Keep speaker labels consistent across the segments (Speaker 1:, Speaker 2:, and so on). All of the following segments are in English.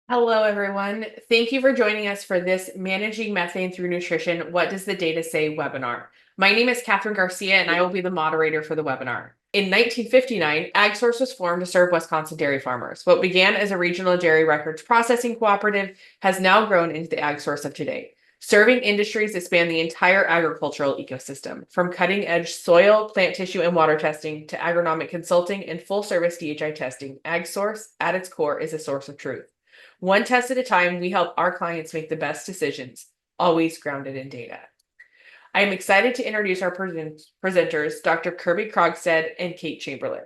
Speaker 1: Hello, everyone. Thank you for joining us for this Managing Methane Through Nutrition, What Does the Data Say webinar. My name is Catherine Garcia, and I will be the moderator for the webinar. In 1959, AgSource was formed to serve Wisconsin dairy farmers. What began as a regional dairy records processing cooperative has now grown into the AgSource of today, serving industries that span the entire agricultural ecosystem, from cutting-edge soil, plant tissue, and water testing to agronomic consulting and full-service DHI testing. AgSource, at its core, is a source of truth. One test at a time, we help our clients make the best decisions, always grounded in data. I am excited to introduce our presenters, Dr. Kirby Krogstad and Kate Chamberlain.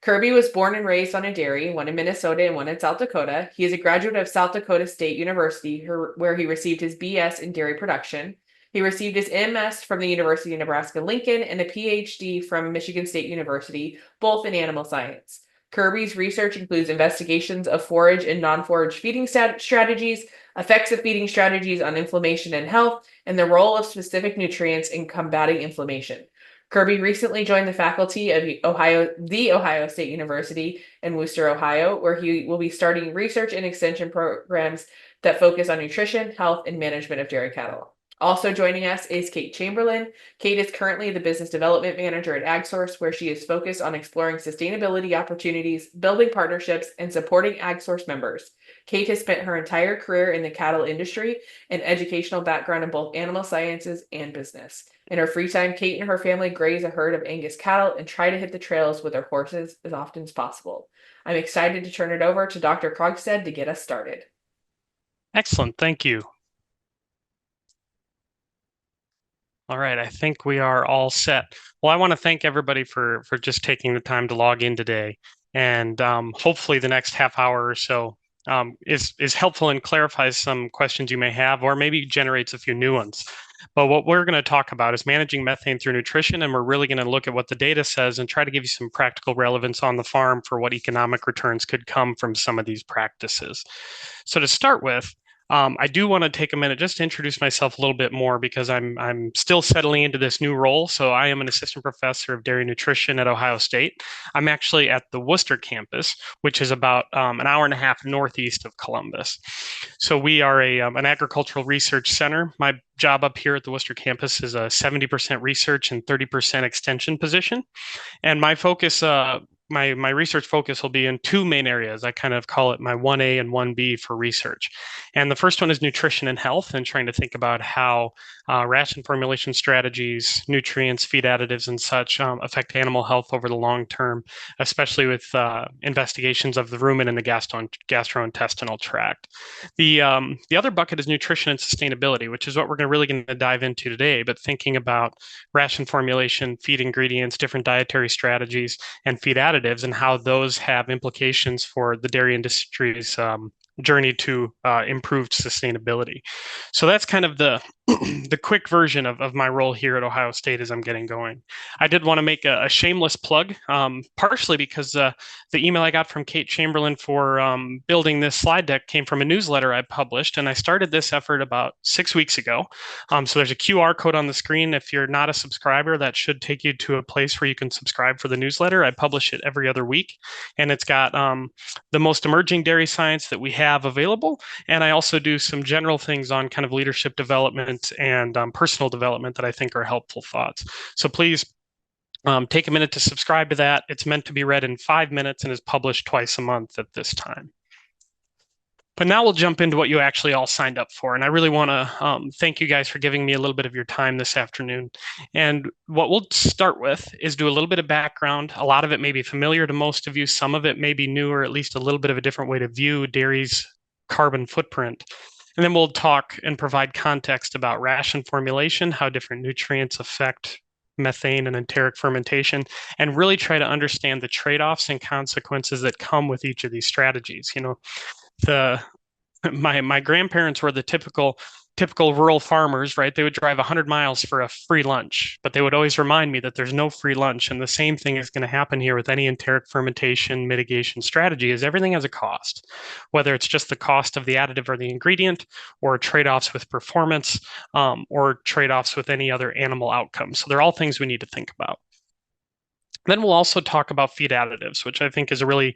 Speaker 1: Kirby was born and raised on a dairy, one in Minnesota and one in South Dakota. He is a graduate of South Dakota State University, where he received his BS in dairy production. He received his MS from the University of Nebraska-Lincoln and a PhD from Michigan State University, both in animal science. Kirby's research includes investigations of forage and non-forage feeding strategies, effects of feeding strategies on inflammation and health, and the role of specific nutrients in combating inflammation. Kirby recently joined the faculty of the Ohio State University in Wooster, Ohio, where he will be starting research and extension programs that focus on nutrition, health, and management of dairy cattle. Also joining us is Kate Chamberlain. Kate is currently the business development manager at AgSource, where she is focused on exploring sustainability opportunities, building partnerships, and supporting AgSource members. Kate has spent her entire career in the cattle industry and educational background in both animal sciences and business. In her free time, Kate and her family graze a herd of Angus cattle and try to hit the trails with their horses as often as possible. I'm excited to turn it over to Dr. Krogstad to get us started.
Speaker 2: Excellent, thank you. All right, I think we are all set. Well, I want to thank everybody for just taking the time to log in today, and hopefully the next half hour or so is helpful and clarifies some questions you may have, or maybe generates a few new ones. But what we're going to talk about is managing methane through nutrition, and we're really going to look at what the data says and try to give you some practical relevance on the farm for what economic returns could come from some of these practices. So to start with, I do want to take a minute just to introduce myself a little bit more because I'm still settling into this new role. So I am an assistant professor of dairy nutrition at Ohio State. I'm actually at the Wooster campus, which is about an hour and a half northeast of Columbus. So we are an agricultural research center. My job up here at the Wooster campus is a 70% research and 30% extension position. And my focus my research focus will be in two main areas. I kind of call it my 1A and 1B for research. And the first one is nutrition and health, and trying to think about how ration formulation strategies, nutrients, feed additives, and such affect animal health over the long term, especially with investigations of the rumen and the gastrointestinal tract. The other bucket is nutrition and sustainability, which is what we're really going to dive into today, but thinking about ration formulation, feed ingredients, different dietary strategies, and feed additives, and how those have implications for the dairy industry's journey to improved sustainability. So that's kind of the the quick version of my role here at Ohio State as I'm getting going. I did want to make a shameless plug, partially because the email I got from Kate Chamberlain for building this slide deck came from a newsletter I published, and I started this effort about 6 weeks ago. So there's a QR code on the screen. If you're not a subscriber, that should take you to a place where you can subscribe for the newsletter. I publish it every other week, and it's got the most emerging dairy science that we have available. And I also do some general things on kind of leadership development and personal development that I think are helpful thoughts. So please take a minute to subscribe to that. It's meant to be read in 5 minutes and is published twice a month at this time. But now we'll jump into what you actually all signed up for. And I really want to thank you guys for giving me a little bit of your time this afternoon. And what we'll start with is do a little bit of background. A lot of it may be familiar to most of you. Some of it may be new, or at least a little bit of a different way to view dairy's carbon footprint. And then we'll talk and provide context about ration formulation, how different nutrients affect methane and enteric fermentation, and really try to understand the trade-offs and consequences that come with each of these strategies. You know, my grandparents were the typical rural farmers, right? They would drive 100 miles for a free lunch, but they would always remind me that there's no free lunch. And the same thing is going to happen here with any enteric fermentation mitigation strategy, is everything has a cost, whether it's just the cost of the additive or the ingredient, or trade-offs with performance, or trade-offs with any other animal outcome. So they're all things we need to think about. Then we'll also talk about feed additives, which I think is a really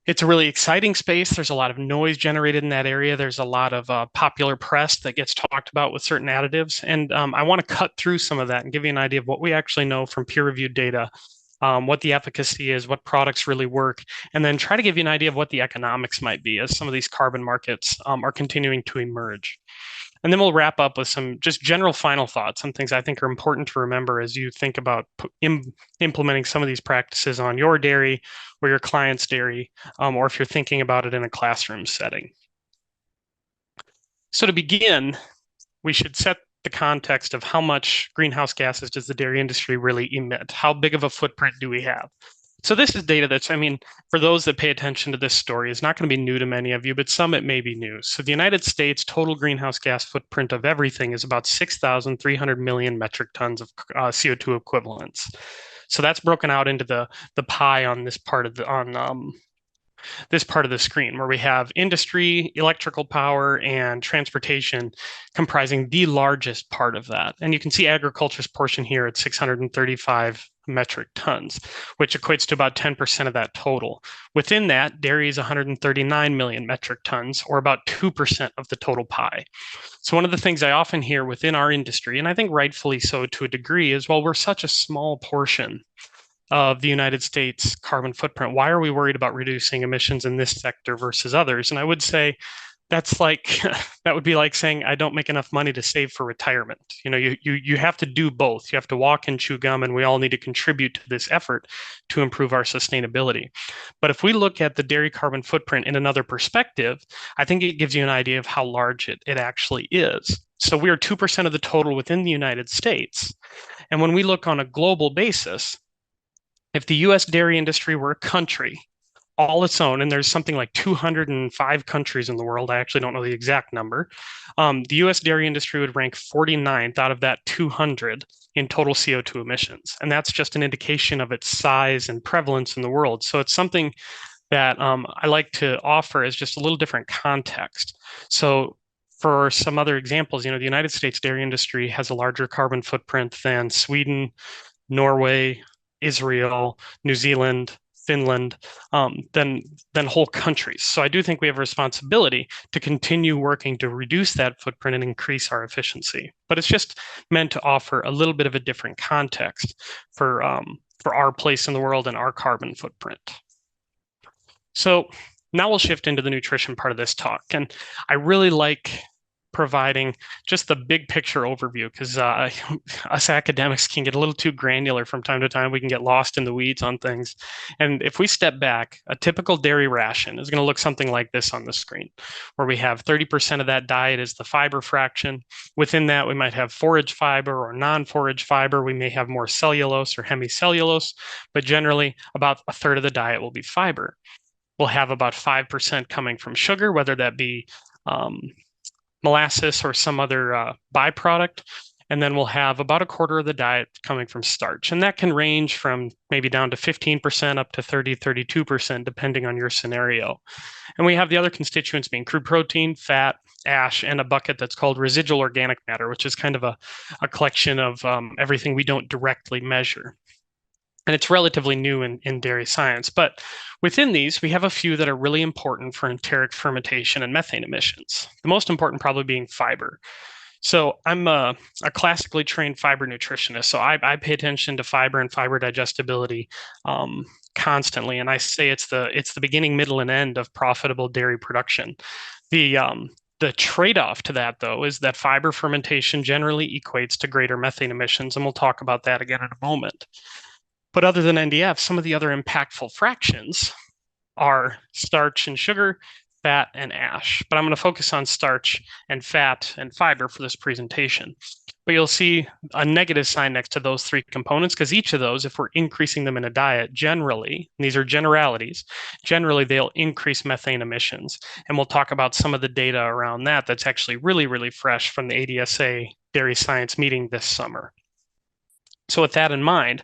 Speaker 2: It's a really exciting space. There's a lot of noise generated in that area. There's a lot of popular press that gets talked about with certain additives. And I want to cut through some of that and give you an idea of what we actually know from peer-reviewed data, what the efficacy is, what products really work, and then try to give you an idea of what the economics might be as some of these carbon markets are continuing to emerge. And then we'll wrap up with some just general final thoughts, some things I think are important to remember as you think about implementing some of these practices on your dairy or your client's dairy, or if you're thinking about it in a classroom setting. So to begin, we should set the context of how much greenhouse gases does the dairy industry really emit? How big of a footprint do we have? So this is data that's, I mean, for those that pay attention to this story, is not going to be new to many of you, but some it may be new. So the United States total greenhouse gas footprint of everything is about 6,300 million metric tons of CO2 equivalents. So that's broken out into the pie on this part of this part of the screen where we have industry, electrical power, and transportation comprising the largest part of that. And you can see agriculture's portion here at 635 metric tons, which equates to about 10% of that total. Within that, dairy is 139 million metric tons, or about 2% of the total pie. So one of the things I often hear within our industry, and I think rightfully so to a degree, is, well, we're such a small portion of the United States carbon footprint. Why are we worried about reducing emissions in this sector versus others? And I would say that's like that would be like saying I don't make enough money to save for retirement. You know, you have to do both. You have to walk and chew gum, and we all need to contribute to this effort to improve our sustainability. But if we look at the dairy carbon footprint in another perspective, I think it gives you an idea of how large it actually is. So we are 2% of the total within the United States. And when we look on a global basis, if the US dairy industry were a country all its own, and there's something like 205 countries in the world, I actually don't know the exact number, the US dairy industry would rank 49th out of that 200 in total CO2 emissions. And that's just an indication of its size and prevalence in the world. So it's something that I like to offer as just a little different context. So for some other examples, you know, the United States dairy industry has a larger carbon footprint than Sweden, Norway, Israel, New Zealand, Finland, than whole countries. So I do think we have a responsibility to continue working to reduce that footprint and increase our efficiency. But it's just meant to offer a little bit of a different context for our place in the world and our carbon footprint. So now we'll shift into the nutrition part of this talk, and I really like providing just the big picture overview because us academics can get a little too granular from time to time. We can get lost in the weeds on things. And if we step back, a typical dairy ration is going to look something like this on the screen, where we have 30% of that diet is the fiber fraction. Within that, we might have forage fiber or non-forage fiber. We may have more cellulose or hemicellulose, but generally about a third of the diet will be fiber. We'll have about 5% coming from sugar, whether that be molasses or some other byproduct. And then we'll have about a quarter of the diet coming from starch. And that can range from maybe down to 15% up to 30, 32%, depending on your scenario. And we have the other constituents being crude protein, fat, ash, and a bucket that's called residual organic matter, which is kind of a collection of everything we don't directly measure. And it's relatively new in dairy science. But within these, we have a few that are really important for enteric fermentation and methane emissions. The most important probably being fiber. So I'm a classically trained fiber nutritionist. So I pay attention to fiber and fiber digestibility constantly. And I say it's the beginning, middle, and end of profitable dairy production. The trade-off to that, though, is that fiber fermentation generally equates to greater methane emissions. And we'll talk about that again in a moment. But other than NDF, some of the other impactful fractions are starch and sugar, fat and ash. But I'm going to focus on starch and fat and fiber for this presentation. But you'll see a negative sign next to those three components because each of those, if we're increasing them in a diet, generally, and these are generalities, generally they'll increase methane emissions. And we'll talk about some of the data around that that's actually really, really fresh from the ADSA Dairy Science meeting this summer. So with that in mind,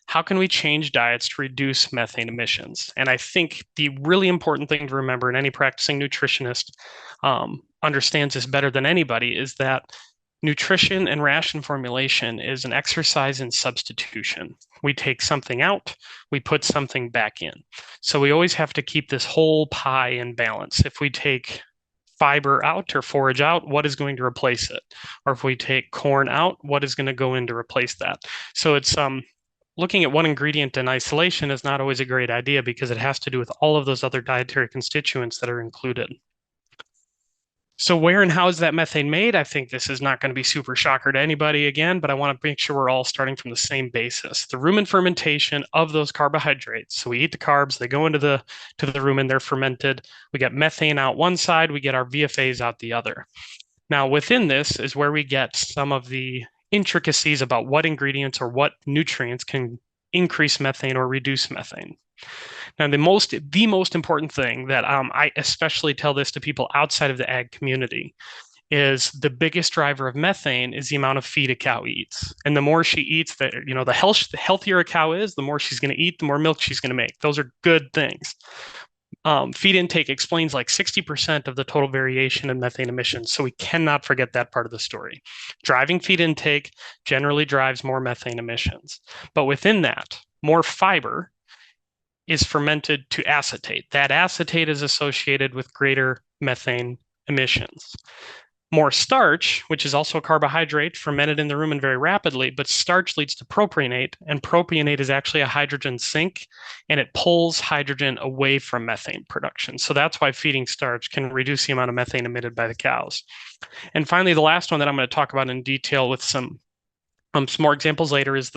Speaker 2: how can we change diets to reduce methane emissions? And I think the really important thing to remember, and any practicing nutritionist understands this better than anybody, is that nutrition and ration formulation is an exercise in substitution. we take something out, we put something back in. So we always have to keep this whole pie in balance. If we take fiber out or forage out, what is going to replace it? Or if we take corn out, what is going to go in to replace that? So it's looking at one ingredient in isolation is not always a great idea because it has to do with all of those other dietary constituents that are included. So where and how is that methane made? I think this is not going to be super shocker to anybody again, but I want to make sure we're all starting from the same basis. The rumen fermentation of those carbohydrates. So we eat the carbs, they go into the rumen, they're fermented. We get methane out one side, we get our VFAs out the other. Now within this is where we get some of the intricacies about what ingredients or what nutrients can increase methane or reduce methane. Now, the most important thing that I especially tell this to people outside of the ag community is the biggest driver of methane is the amount of feed a cow eats. And the more she eats, the healthier a cow is, the more she's going to eat, the more milk she's going to make. Those are good things. Feed intake explains like 60% of the total variation in methane emissions. So we cannot forget that part of the story. Driving feed intake generally drives more methane emissions. But within that, more fiber is fermented to acetate. That acetate is associated with greater methane emissions. More starch, which is also a carbohydrate, fermented in the rumen very rapidly, but starch leads to propionate, and propionate is actually a hydrogen sink, and it pulls hydrogen away from methane production. So that's why feeding starch can reduce the amount of methane emitted by the cows. And finally, the last one that I'm going to talk about in detail with some more examples later is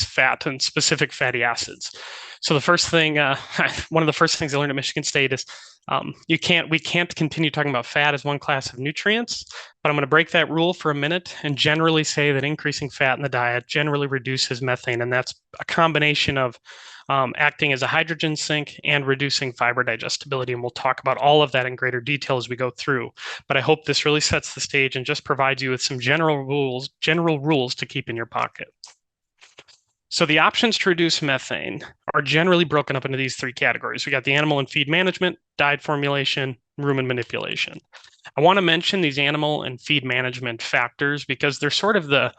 Speaker 2: fat and specific fatty acids. So the first thing, one of the first things I learned at Michigan State is we can't continue talking about fat as one class of nutrients, but I'm going to break that rule for a minute and generally say that increasing fat in the diet generally reduces methane, and that's a combination of acting as a hydrogen sink and reducing fiber digestibility. And we'll talk about all of that in greater detail as we go through. But I hope this really sets the stage and just provides you with some general rules to keep in your pocket. So the options to reduce methane are generally broken up into these three categories. We got the animal and feed management, diet formulation, rumen manipulation. I want to mention these animal and feed management factors because they're sort of the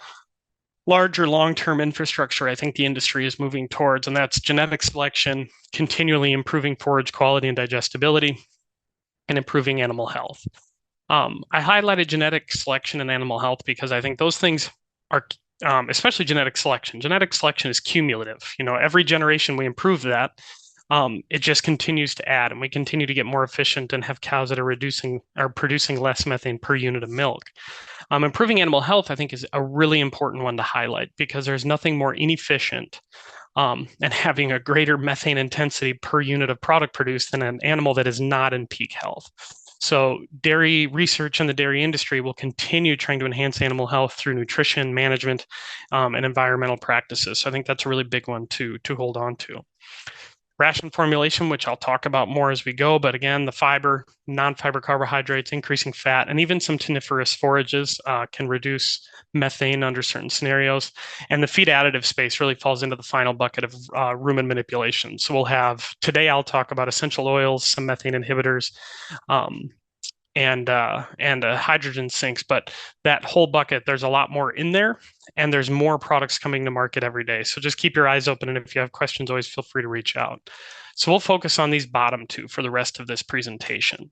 Speaker 2: larger long-term infrastructure I think the industry is moving towards, and that's genetic selection, continually improving forage quality and digestibility, and improving animal health. I highlighted genetic selection and animal health because I think those things are, especially genetic selection. Genetic selection is cumulative. Every generation we improve that, it just continues to add, and we continue to get more efficient and have cows that are producing less methane per unit of milk. Improving animal health, I think, is a really important one to highlight because there's nothing more inefficient and having a greater methane intensity per unit of product produced than an animal that is not in peak health. So dairy research in the dairy industry will continue trying to enhance animal health through nutrition management and environmental practices. So I think that's a really big one to hold on to. Ration formulation, which I'll talk about more as we go, but again, the fiber, non-fiber carbohydrates, increasing fat, and even some tiniferous forages can reduce methane under certain scenarios. And the feed additive space really falls into the final bucket of rumen manipulation. So today I'll talk about essential oils, some methane inhibitors, and hydrogen sinks, but that whole bucket, there's a lot more in there, and there's more products coming to market every day. So just keep your eyes open, and if you have questions, always feel free to reach out. So we'll focus on these bottom two for the rest of this presentation.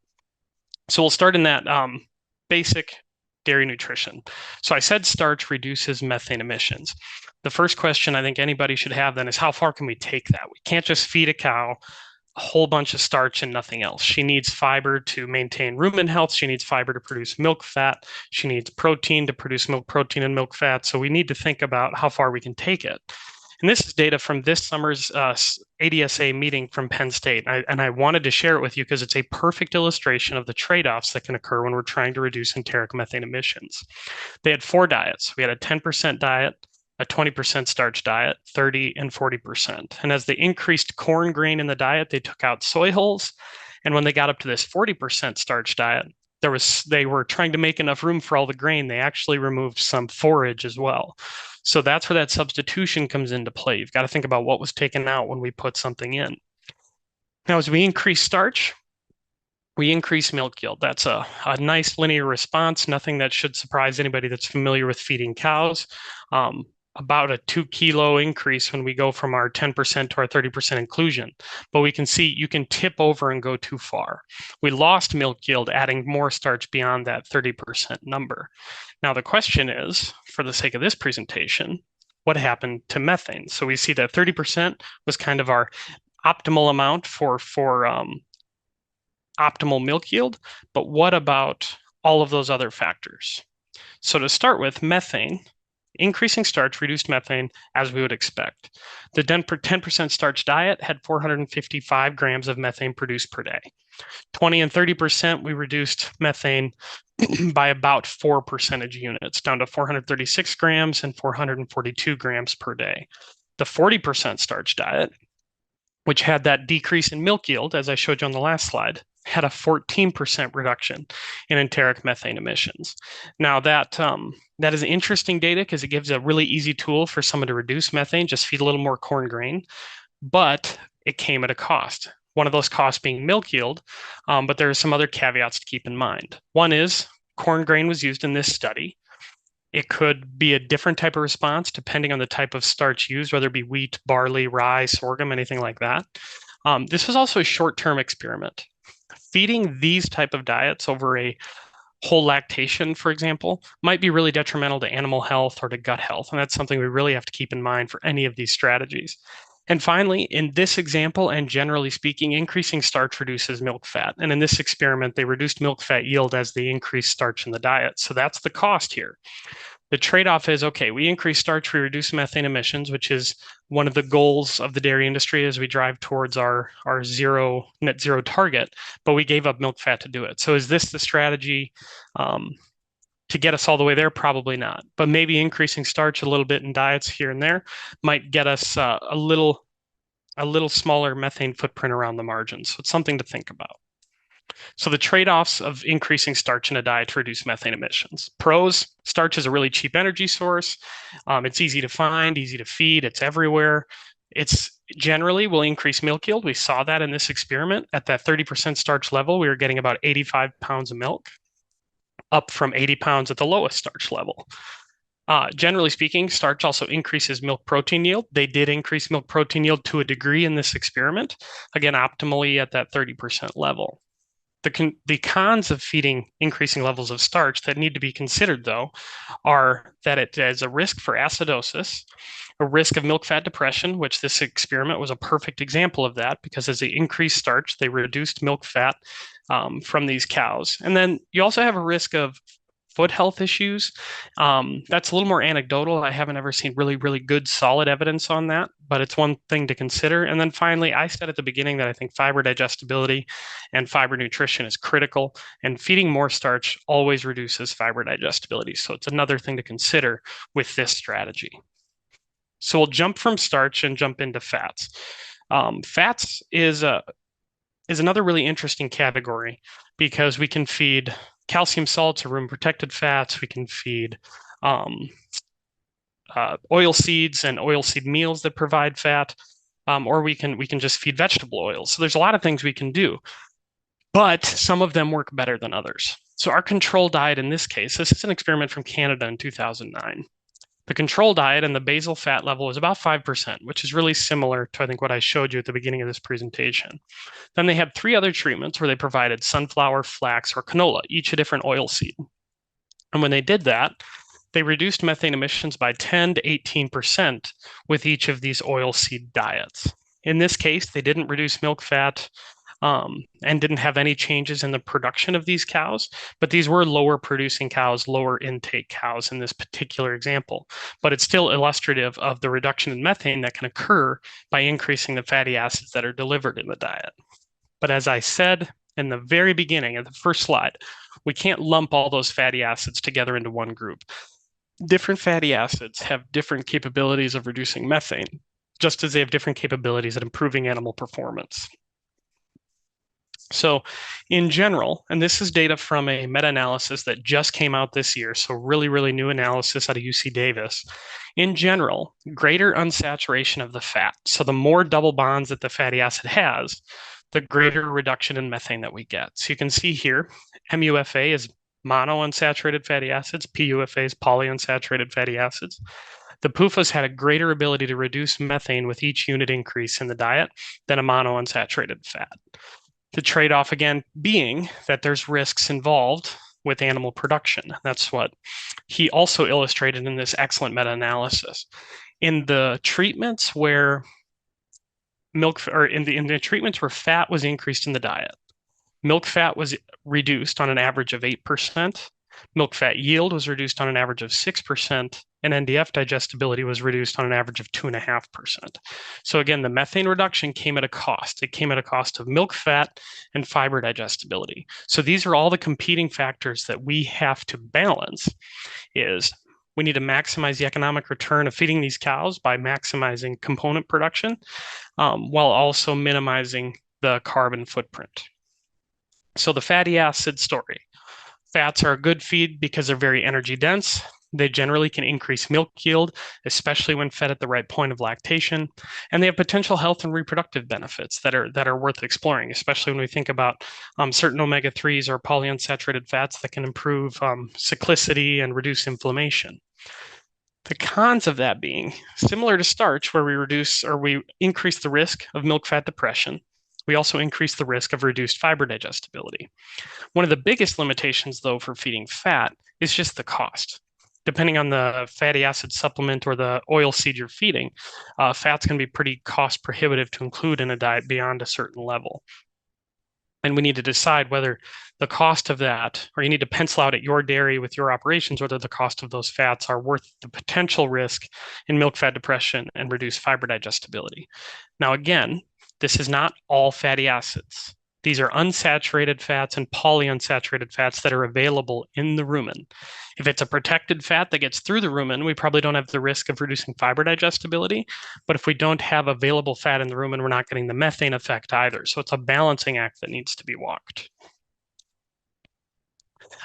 Speaker 2: So we'll start in that basic dairy nutrition. So I said starch reduces methane emissions. The first question I think anybody should have then is how far can we take that? We can't just feed a cow a whole bunch of starch and nothing else. She needs fiber to maintain rumen health. She needs fiber to produce milk fat. She needs protein to produce milk protein and milk fat. So we need to think about how far we can take it. And this is data from this summer's ADSA meeting from Penn State. And I wanted to share it with you because it's a perfect illustration of the trade-offs that can occur when we're trying to reduce enteric methane emissions. They had 4 diets. We had a 10% diet, a 20% starch diet, 30 and 40%. And as they increased corn grain in the diet, they took out soy hulls. And when they got up to this 40% starch diet, they were trying to make enough room for all the grain. They actually removed some forage as well. So that's where that substitution comes into play. You've got to think about what was taken out when we put something in. Now, as we increase starch, we increase milk yield. That's a nice linear response, nothing that should surprise anybody that's familiar with feeding cows. about a 2 kilo increase when we go from our 10% to our 30% inclusion. But we can see you can tip over and go too far. We lost milk yield adding more starch beyond that 30% number. Now, the question is, for the sake of this presentation, what happened to methane? So we see that 30% was kind of our optimal amount for optimal milk yield, but what about all of those other factors? So to start with, methane, increasing starch reduced methane as we would expect. The 10% starch diet had 455 grams of methane produced per day. 20 and 30%, we reduced methane by about 4 percentage units, down to 436 grams and 442 grams per day. The 40% starch diet, which had that decrease in milk yield, as I showed you on the last slide, had a 14% reduction in enteric methane emissions. Now that is interesting data because it gives a really easy tool for someone to reduce methane, just feed a little more corn grain, but it came at a cost. One of those costs being milk yield, but there are some other caveats to keep in mind. One is corn grain was used in this study. It could be a different type of response depending on the type of starch used, whether it be wheat, barley, rye, sorghum, anything like that. This was also a short-term experiment. Feeding these type of diets over a whole lactation, for example, might be really detrimental to animal health or to gut health. And that's something we really have to keep in mind for any of these strategies. And finally, in this example, and generally speaking, increasing starch reduces milk fat. And in this experiment, they reduced milk fat yield as they increased starch in the diet. So that's the cost here. The trade-off is, okay, we increase starch, we reduce methane emissions, which is one of the goals of the dairy industry as we drive towards our net zero target, but we gave up milk fat to do it. So is this the strategy to get us all the way there? Probably not. But maybe increasing starch a little bit in diets here and there might get us a little smaller methane footprint around the margins. So it's something to think about. So the trade-offs of increasing starch in a diet to reduce methane emissions. Pros, starch is a really cheap energy source. It's easy to find, easy to feed, it's everywhere. It's generally will increase milk yield. We saw that in this experiment. At that 30% starch level, we were getting about 85 pounds of milk, up from 80 pounds at the lowest starch level. Generally speaking, starch also increases milk protein yield. They did increase milk protein yield to a degree in this experiment, again, optimally at that 30% level. The cons of feeding increasing levels of starch that need to be considered, though, are that it has a risk for acidosis, a risk of milk fat depression, which this experiment was a perfect example of that, because as they increased starch, they reduced milk fat from these cows. And then you also have a risk of foot health issues. That's a little more anecdotal. I haven't ever seen really, really good, solid evidence on that, but it's one thing to consider. And then finally, I said at the beginning that I think fiber digestibility and fiber nutrition is critical, and feeding more starch always reduces fiber digestibility. So it's another thing to consider with this strategy. So we'll jump from starch and jump into fats. Fats is another really interesting category because we can feed calcium salts or room protected fats. We can feed oil seeds and oil seed meals that provide fat, or we can just feed vegetable oils. So there's a lot of things we can do, but some of them work better than others. So our control diet in this case, this is an experiment from Canada in 2009. The control diet and the basal fat level is about 5%, which is really similar to, I think, what I showed you at the beginning of this presentation. Then they had 3 other treatments where they provided sunflower, flax, or canola, each a different oil seed. And when they did that, they reduced methane emissions by 10 to 18% with each of these oil seed diets. In this case, they didn't reduce milk fat and didn't have any changes in the production of these cows, but these were lower producing cows, lower intake cows in this particular example. But it's still illustrative of the reduction in methane that can occur by increasing the fatty acids that are delivered in the diet. But as I said in the very beginning of the first slide, we can't lump all those fatty acids together into one group. Different fatty acids have different capabilities of reducing methane, just as they have different capabilities at improving animal performance. So in general, and this is data from a meta-analysis that just came out this year, so really, really new analysis out of UC Davis. In general, greater unsaturation of the fat. So the more double bonds that the fatty acid has, the greater reduction in methane that we get. So you can see here, MUFA is monounsaturated fatty acids, PUFA is polyunsaturated fatty acids. The PUFAs had a greater ability to reduce methane with each unit increase in the diet than a monounsaturated fat. The trade-off again being that there's risks involved with animal production. That's what he also illustrated in this excellent meta-analysis. In the treatments where in the treatments where fat was increased in the diet, milk fat was reduced on an average of 8%. Milk fat yield was reduced on an average of 6%, and NDF digestibility was reduced on an average of 2.5%. So again, the methane reduction came at a cost. It came at a cost of milk fat and fiber digestibility. So these are all the competing factors that we have to balance. Is we need to maximize the economic return of feeding these cows by maximizing component production, while also minimizing the carbon footprint. So the fatty acid story. Fats are a good feed because they're very energy dense. They generally can increase milk yield, especially when fed at the right point of lactation, and they have potential health and reproductive benefits that are worth exploring, especially when we think about certain omega-3s or polyunsaturated fats that can improve cyclicity and reduce inflammation. The cons of that being similar to starch, where we increase the risk of milk fat depression. We also increase the risk of reduced fiber digestibility. One of the biggest limitations, though, for feeding fat is just the cost. Depending on the fatty acid supplement or the oil seed you're feeding, fats can be pretty cost prohibitive to include in a diet beyond a certain level. And we need to decide whether the cost of that, or you need to pencil out at your dairy with your operations, whether the cost of those fats are worth the potential risk in milk fat depression and reduced fiber digestibility. Now, again, this is not all fatty acids. These are unsaturated fats and polyunsaturated fats that are available in the rumen. If it's a protected fat that gets through the rumen, we probably don't have the risk of reducing fiber digestibility. But if we don't have available fat in the rumen, we're not getting the methane effect either. So it's a balancing act that needs to be walked.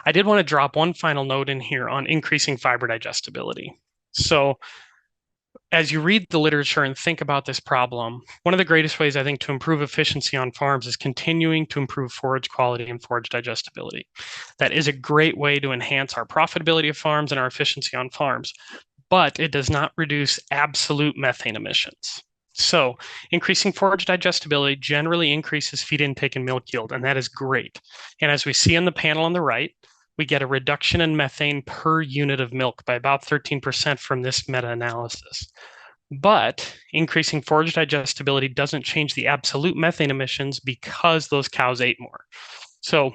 Speaker 2: I did want to drop one final note in here on increasing fiber digestibility. So as you read the literature and think about this problem, one of the greatest ways I think to improve efficiency on farms is continuing to improve forage quality and forage digestibility. That is a great way to enhance our profitability of farms and our efficiency on farms, but it does not reduce absolute methane emissions. So increasing forage digestibility generally increases feed intake and milk yield, and that is great. And as we see on the panel on the right, we get a reduction in methane per unit of milk by about 13% from this meta-analysis. But increasing forage digestibility doesn't change the absolute methane emissions because those cows ate more. So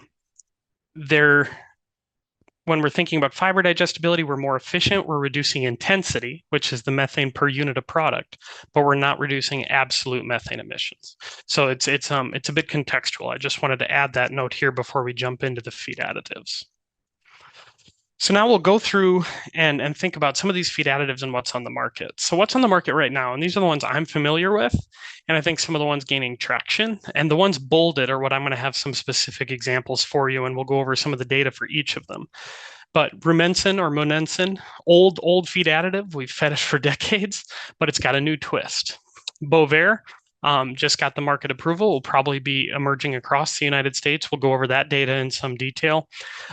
Speaker 2: when we're thinking about fiber digestibility, we're more efficient. We're reducing intensity, which is the methane per unit of product, but we're not reducing absolute methane emissions. So it's a bit contextual. I just wanted to add that note here before we jump into the feed additives. So now we'll go through and think about some of these feed additives and what's on the market. So what's on the market right now, and these are the ones I'm familiar with, and I think some of the ones gaining traction, and the ones bolded are what I'm going to have some specific examples for you, and we'll go over some of the data for each of them. But rumensin or monensin, old feed additive, we've fed it for decades, but it's got a new twist. Bovaer, just got the market approval, will probably be emerging across the United States. We'll go over that data in some detail.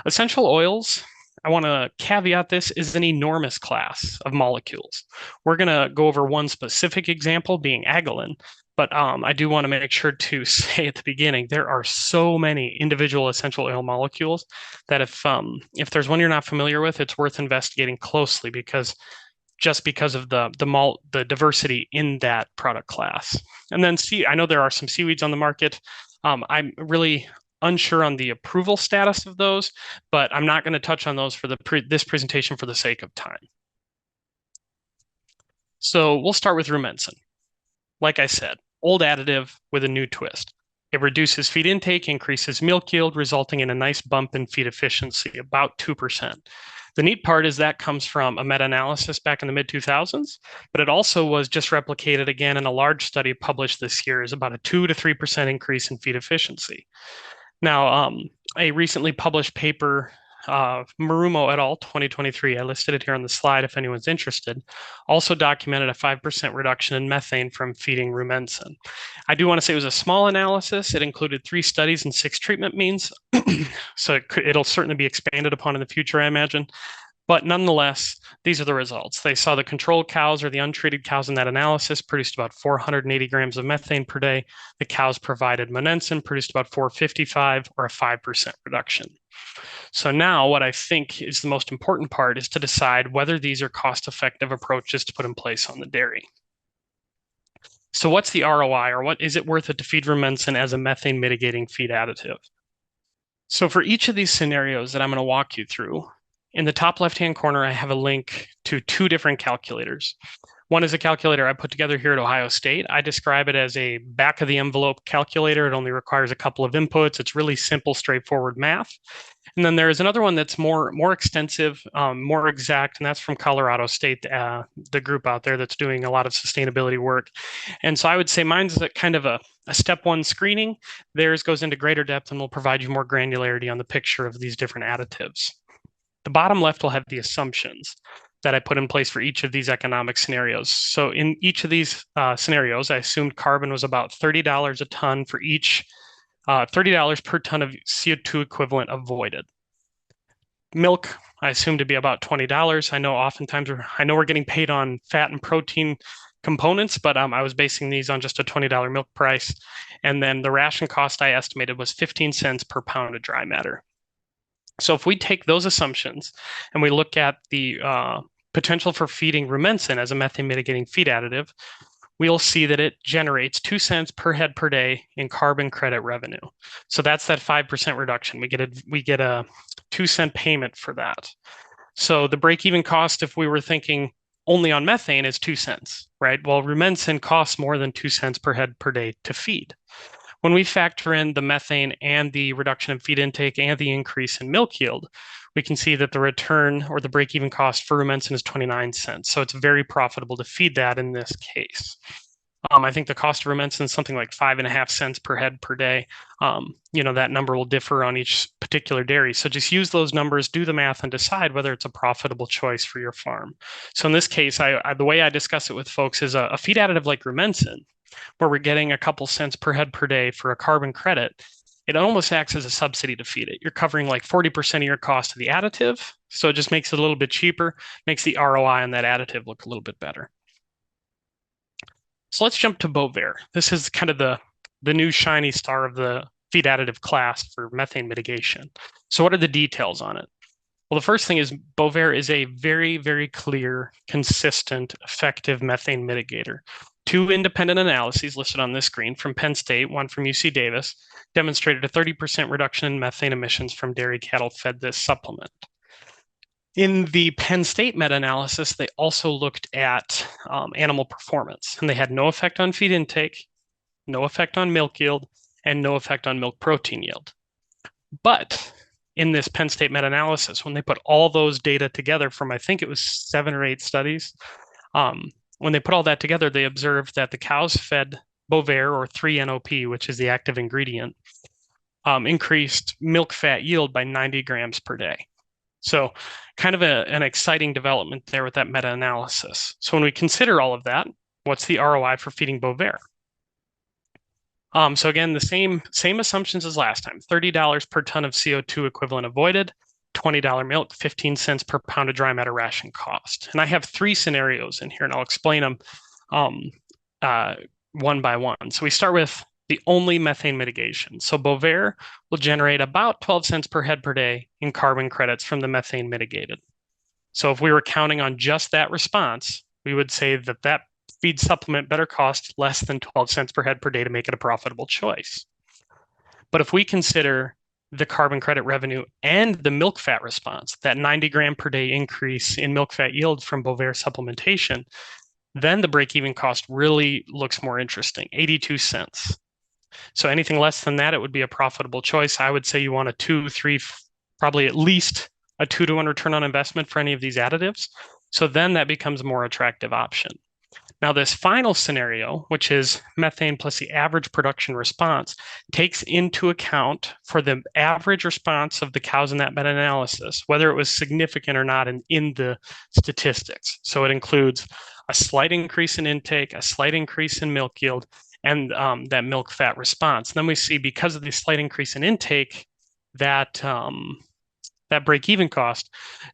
Speaker 2: Essential oils, I want to caveat this, is an enormous class of molecules. We're going to go over one specific example being agalin, but I do want to make sure to say at the beginning, there are so many individual essential oil molecules that if there's one you're not familiar with, it's worth investigating closely because of the diversity in that product class. And then I know there are some seaweeds on the market. I'm really unsure on the approval status of those, but I'm not going to touch on those for this presentation for the sake of time. So we'll start with rumensin. Like I said, old additive with a new twist. It reduces feed intake, increases milk yield, resulting in a nice bump in feed efficiency, about 2%. The neat part is that comes from a meta-analysis back in the mid-2000s, but it also was just replicated again in a large study published this year, is about a 2 to 3% increase in feed efficiency. Now, a recently published paper, Marumo et al., 2023, I listed it here on the slide if anyone's interested, also documented a 5% reduction in methane from feeding rumensin. I do want to say it was a small analysis. It included 3 studies and 6 treatment means, so it'll certainly be expanded upon in the future, I imagine. But nonetheless, these are the results. They saw the control cows or the untreated cows in that analysis produced about 480 grams of methane per day. The cows provided monensin produced about 455 or a 5% reduction. So now what I think is the most important part is to decide whether these are cost-effective approaches to put in place on the dairy. So what's the ROI, or what is it worth it to feed rumensin as a methane mitigating feed additive? So for each of these scenarios that I'm going to walk you through, in the top left-hand corner, I have a link to two different calculators. One is a calculator I put together here at Ohio State. I describe it as a back of the envelope calculator. It only requires a couple of inputs. It's really simple, straightforward math. And then there is another one that's more extensive, more exact, and that's from Colorado State, the group out there that's doing a lot of sustainability work. And so I would say mine's kind of a step one screening. Theirs goes into greater depth and will provide you more granularity on the picture of these different additives. The bottom left will have the assumptions that I put in place for each of these economic scenarios. So in each of these scenarios, I assumed carbon was about $30 a ton for each, $30 per ton of CO2 equivalent avoided. Milk, I assumed to be about $20. I know oftentimes we're getting paid on fat and protein components, but I was basing these on just a $20 milk price. And then the ration cost I estimated was 15 cents per pound of dry matter. So if we take those assumptions and we look at the potential for feeding rumensin as a methane mitigating feed additive, we'll see that it generates 2 cents per head per day in carbon credit revenue. So that's that 5% reduction. We get a 2-cent payment for that. So the break-even cost, if we were thinking only on methane, is 2 cents, right? Well, rumensin costs more than 2 cents per head per day to feed. When we factor in the methane and the reduction in feed intake and the increase in milk yield, we can see that the return or the break-even cost for rumensin is 29 cents. So it's very profitable to feed that in this case. I think the cost of rumensin is something like 5.5 cents per head per day. That number will differ on each particular dairy. So just use those numbers, do the math, and decide whether it's a profitable choice for your farm. So in this case, the way I discuss it with folks is a feed additive like rumensin, where we're getting a couple cents per head per day for a carbon credit. It almost acts as a subsidy to feed it. You're covering like 40% of your cost of the additive. So it just makes it a little bit cheaper, makes the ROI on that additive look a little bit better. So let's jump to Bovaer. This is kind of the new shiny star of the feed additive class for methane mitigation. So what are the details on it? Well, the first thing is Bovaer is a very, very clear, consistent, effective methane mitigator. Two independent analyses listed on this screen from Penn State, one from UC Davis, demonstrated a 30% reduction in methane emissions from dairy cattle fed this supplement. In the Penn State meta-analysis, they also looked at animal performance, and they had no effect on feed intake, no effect on milk yield, and no effect on milk protein yield. But in this Penn State meta-analysis, when they put all those data together from, I think it was 7 or 8 studies, when they put all that together, they observed that the cows fed Bovaer, or 3-NOP, which is the active ingredient, increased milk fat yield by 90 grams per day. So kind of an exciting development there with that meta-analysis. So when we consider all of that, what's the ROI for feeding Bovaer? So again, the same assumptions as last time. $30 per ton of CO2 equivalent avoided, $20 milk, 15 cents per pound of dry matter ration cost. And I have 3 scenarios in here, and I'll explain them one by one. So we start with the only methane mitigation. So Bovaer will generate about 12 cents per head per day in carbon credits from the methane mitigated. So if we were counting on just that response, we would say that feed supplement better cost less than 12 cents per head per day to make it a profitable choice. But if we consider the carbon credit revenue and the milk fat response, that 90 gram per day increase in milk fat yield from Bovaer supplementation, then the break-even cost really looks more interesting, 82 cents. So anything less than that, it would be a profitable choice. I would say you want a 2, 3, probably at least a 2-to-1 return on investment for any of these additives. So then that becomes a more attractive option. Now, this final scenario, which is methane plus the average production response, takes into account for the average response of the cows in that meta-analysis, whether it was significant or not in the statistics. So it includes a slight increase in intake, a slight increase in milk yield, and that milk fat response. And then we see, because of the slight increase in intake, that that break-even cost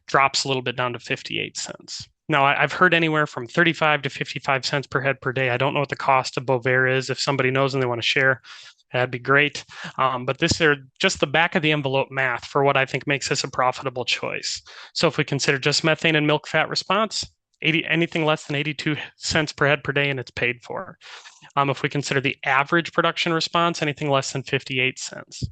Speaker 2: drops a little bit down to 58 cents. Now, I've heard anywhere from 35 to 55 cents per head per day. I don't know what the cost of Bovaer is. If somebody knows and they want to share, that'd be great. But this are just the back of the envelope math for what I think makes this a profitable choice. So if we consider just methane and milk fat response, anything less than 82 cents per head per day, and it's paid for. If we consider the average production response, anything less than 58 cents.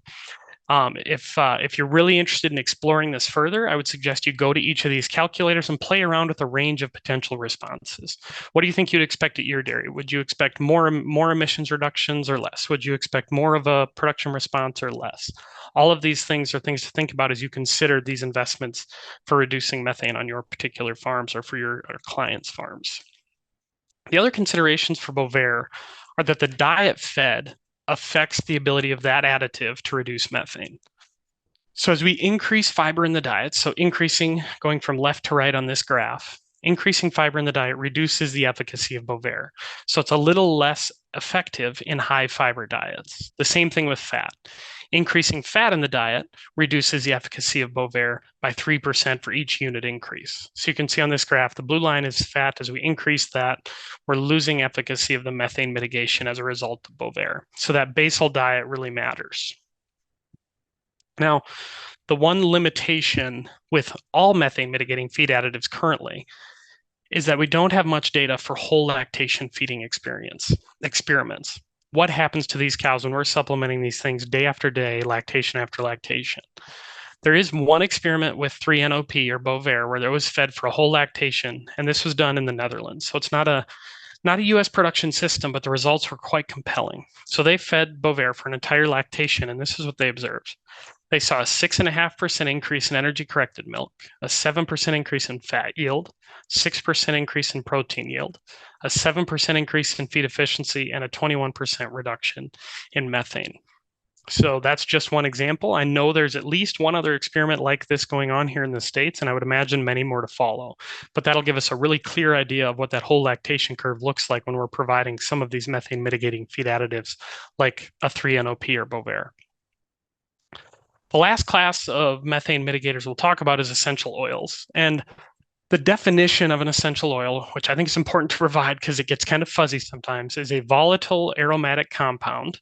Speaker 2: If you're really interested in exploring this further, I would suggest you go to each of these calculators and play around with a range of potential responses. What do you think you'd expect at your dairy? Would you expect more emissions reductions or less? Would you expect more of a production response or less? All of these things are things to think about as you consider these investments for reducing methane on your particular farms or for your clients' farms. The other considerations for Bovaer are that the diet fed affects the ability of that additive to reduce methane. So as we increase fiber in the diet, so increasing, going from left to right on this graph, increasing fiber in the diet reduces the efficacy of Bovaer. So it's a little less effective in high fiber diets. The same thing with fat. Increasing fat in the diet reduces the efficacy of Bovaer by 3% for each unit increase. So you can see on this graph, the blue line is fat. As we increase that, we're losing efficacy of the methane mitigation as a result of Bovaer. So that basal diet really matters. Now, the one limitation with all methane mitigating feed additives currently is that we don't have much data for whole lactation feeding experiments. What happens to these cows when we're supplementing these things day after day, lactation after lactation? There is one experiment with 3-NOP or Bovaer where there was fed for a whole lactation, and this was done in the Netherlands. So it's not a US production system, but the results were quite compelling. So they fed Bovaer for an entire lactation, and this is what they observed. They saw a 6.5% increase in energy corrected milk, a 7% increase in fat yield, 6% increase in protein yield, a 7% increase in feed efficiency, and a 21% reduction in methane. So that's just one example. I know there's at least one other experiment like this going on here in the States, and I would imagine many more to follow. But that'll give us a really clear idea of what that whole lactation curve looks like when we're providing some of these methane mitigating feed additives like a 3-NOP or Bovaer. The last class of methane mitigators we'll talk about is essential oils. And the definition of an essential oil, which I think is important to provide because it gets kind of fuzzy sometimes, is a volatile aromatic compound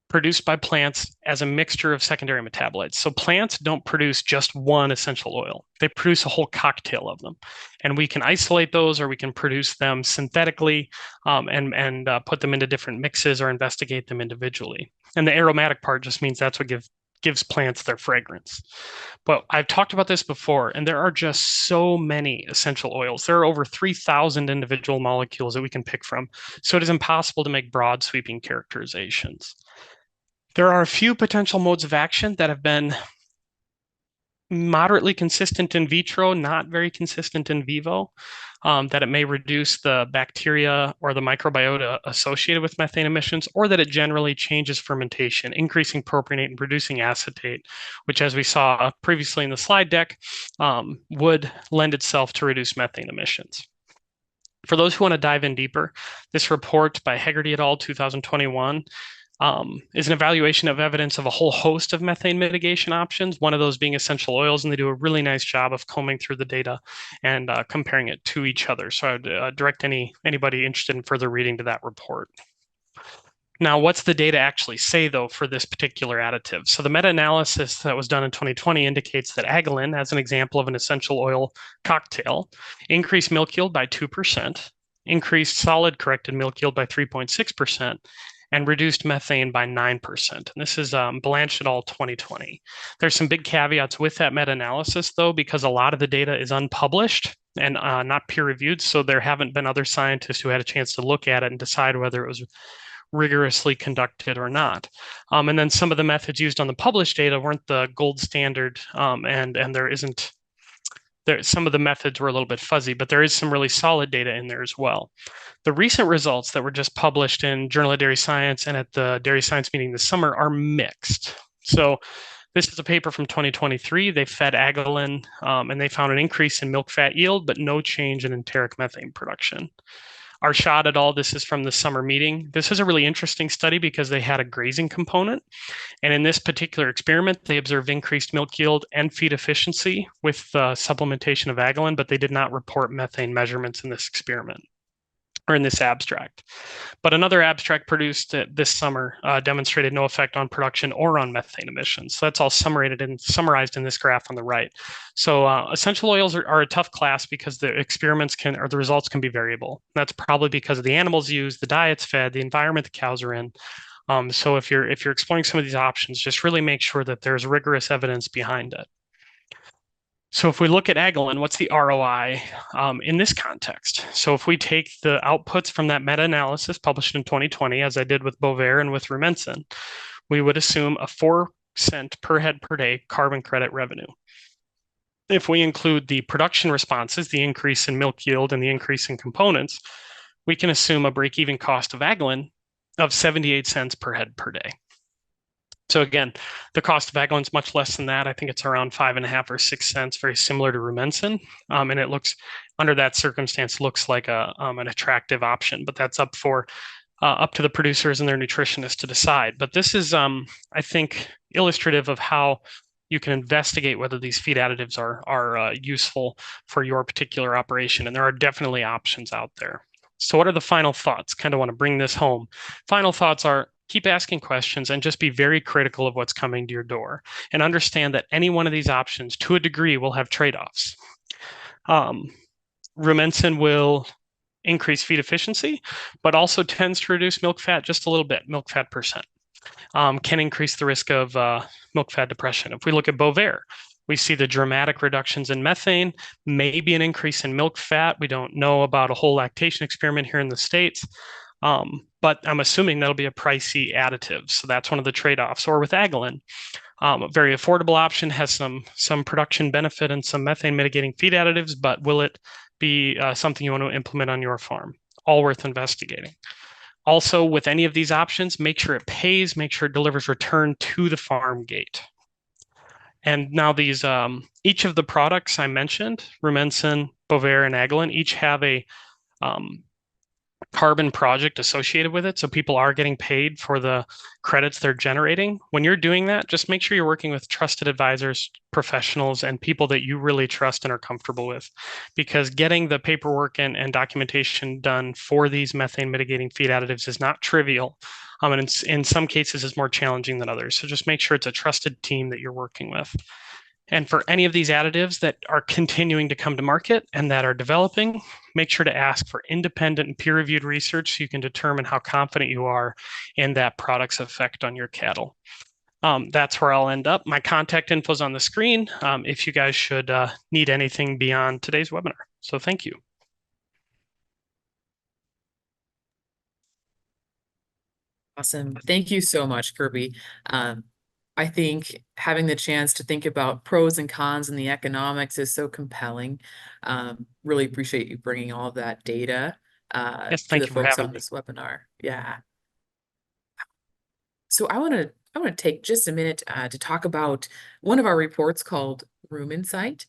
Speaker 2: produced by plants as a mixture of secondary metabolites. So plants don't produce just one essential oil. They produce a whole cocktail of them. And we can isolate those or we can produce them synthetically and put them into different mixes or investigate them individually. And the aromatic part just means that's what gives plants their fragrance. But I've talked about this before, and there are just so many essential oils. There are over 3,000 individual molecules that we can pick from. So it is impossible to make broad sweeping characterizations. There are a few potential modes of action that have been moderately consistent in vitro, not very consistent in vivo, that it may reduce the bacteria or the microbiota associated with methane emissions, or that it generally changes fermentation, increasing propionate and reducing acetate, which, as we saw previously in the slide deck, would lend itself to reduce methane emissions. For those who want to dive in deeper, this report by Hegarty et al. 2021 is an evaluation of evidence of a whole host of methane mitigation options, one of those being essential oils, and they do a really nice job of combing through the data and comparing it to each other. So I would direct anybody interested in further reading to that report. Now, what's the data actually say, though, for this particular additive? So the meta-analysis that was done in 2020 indicates that agalin, as an example of an essential oil cocktail, increased milk yield by 2%, increased solid corrected milk yield by 3.6%, and reduced methane by 9%. And this is Blanche et al. 2020. There's some big caveats with that meta-analysis, though, because a lot of the data is unpublished and not peer-reviewed, so there haven't been other scientists who had a chance to look at it and decide whether it was rigorously conducted or not. And then some of the methods used on the published data weren't the gold standard, and some of the methods were a little bit fuzzy, but there is some really solid data in there as well. The recent results that were just published in Journal of Dairy Science and at the Dairy Science meeting this summer are mixed. So this is a paper from 2023. They fed agalin and they found an increase in milk fat yield, but no change in enteric methane production. Arshad et al., this is from the summer meeting. This is a really interesting study because they had a grazing component. And in this particular experiment, they observed increased milk yield and feed efficiency with supplementation of agalin, but they did not report methane measurements in this experiment or in this abstract. But another abstract produced this summer demonstrated no effect on production or on methane emissions. So that's all summarized in this graph on the right. So essential oils are a tough class because the experiments or the results can be variable. That's probably because of the animals used, the diets fed, the environment the cows are in. So if you're exploring some of these options, just really make sure that there's rigorous evidence behind it. So if we look at agalin, what's the ROI in this context? So if we take the outputs from that meta-analysis published in 2020, as I did with Bovaer and with Rumensin, we would assume a 4-cent per head per day carbon credit revenue. If we include the production responses, the increase in milk yield and the increase in components, we can assume a break-even cost of agalin of 78 cents per head per day. So again, the cost of agalin is much less than that. I think it's around 5.5 or 6 cents, very similar to Rumensin. And it looks, under that circumstance, looks like an attractive option, but that's up to the producers and their nutritionists to decide. But this is, I think, illustrative of how you can investigate whether these feed additives are useful for your particular operation. And there are definitely options out there. So what are the final thoughts? Kind of want to bring this home. Final thoughts are keep asking questions and just be very critical of what's coming to your door and understand that any one of these options to a degree will have trade-offs. Rumensin will increase feed efficiency, but also tends to reduce milk fat just a little bit, milk fat percent. Can increase the risk of milk fat depression. If we look at Bovaer, we see the dramatic reductions in methane, maybe an increase in milk fat. We don't know about a whole lactation experiment here in the States. But I'm assuming that'll be a pricey additive. So that's one of the trade-offs. Or with agalin, a very affordable option, has some production benefit and some methane mitigating feed additives, but will it be something you want to implement on your farm? All worth investigating. Also, with any of these options, make sure it pays, make sure it delivers return to the farm gate. And now these, each of the products I mentioned, Rumensin, Bovaer, and agalin, each have a carbon project associated with it. So people are getting paid for the credits they're generating. When you're doing that, just make sure you're working with trusted advisors, professionals, and people that you really trust and are comfortable with. Because getting the paperwork and documentation done for these methane mitigating feed additives is not trivial. And in some cases is more challenging than others. So just make sure it's a trusted team that you're working with. And for any of these additives that are continuing to come to market and that are developing, make sure to ask for independent and peer-reviewed research so you can determine how confident you are in that product's effect on your cattle. That's where I'll end up. My contact info is on the screen if you guys should need anything beyond today's webinar. So thank you.
Speaker 3: Awesome. Thank you so much, Kirby. I think having the chance to think about pros and cons and the economics is so compelling. Really appreciate you bringing all of that data
Speaker 2: Yes,
Speaker 3: to
Speaker 2: thank
Speaker 3: the
Speaker 2: you for
Speaker 3: folks
Speaker 2: having
Speaker 3: on
Speaker 2: me.
Speaker 3: this webinar. Yeah. So I want to take just a minute to talk about one of our reports called Room Insight.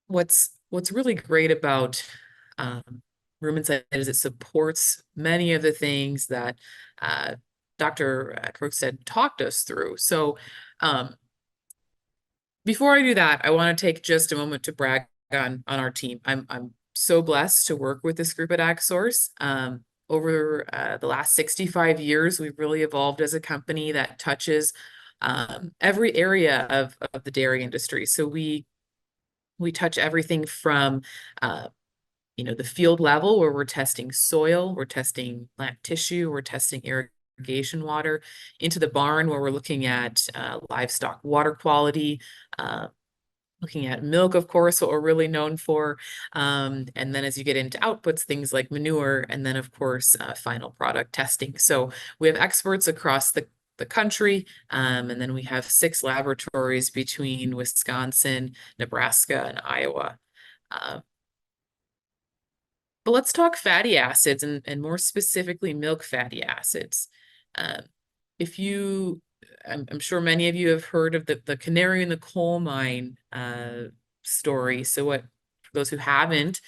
Speaker 3: What's really great about Room Insight is it supports many of the things that Dr. Krogstad talked us through. So before I do that, I want to take just a moment to brag on our team. I'm so blessed to work with this group at AgSource. Over the last 65 years, we've really evolved as a company that touches every area of the dairy industry. So we touch everything from the field level where we're testing soil, we're testing plant tissue, we're testing irrigation water, into the barn where we're looking at livestock water quality, looking at milk, of course, what we're really known for. And then as you get into outputs, things like manure, and then of course, final product testing. So we have experts across the country, and then we have 6 laboratories between Wisconsin, Nebraska, and Iowa. But let's talk fatty acids and more specifically milk fatty acids. I'm sure many of you have heard of the canary in the coal mine story. So for those who haven't,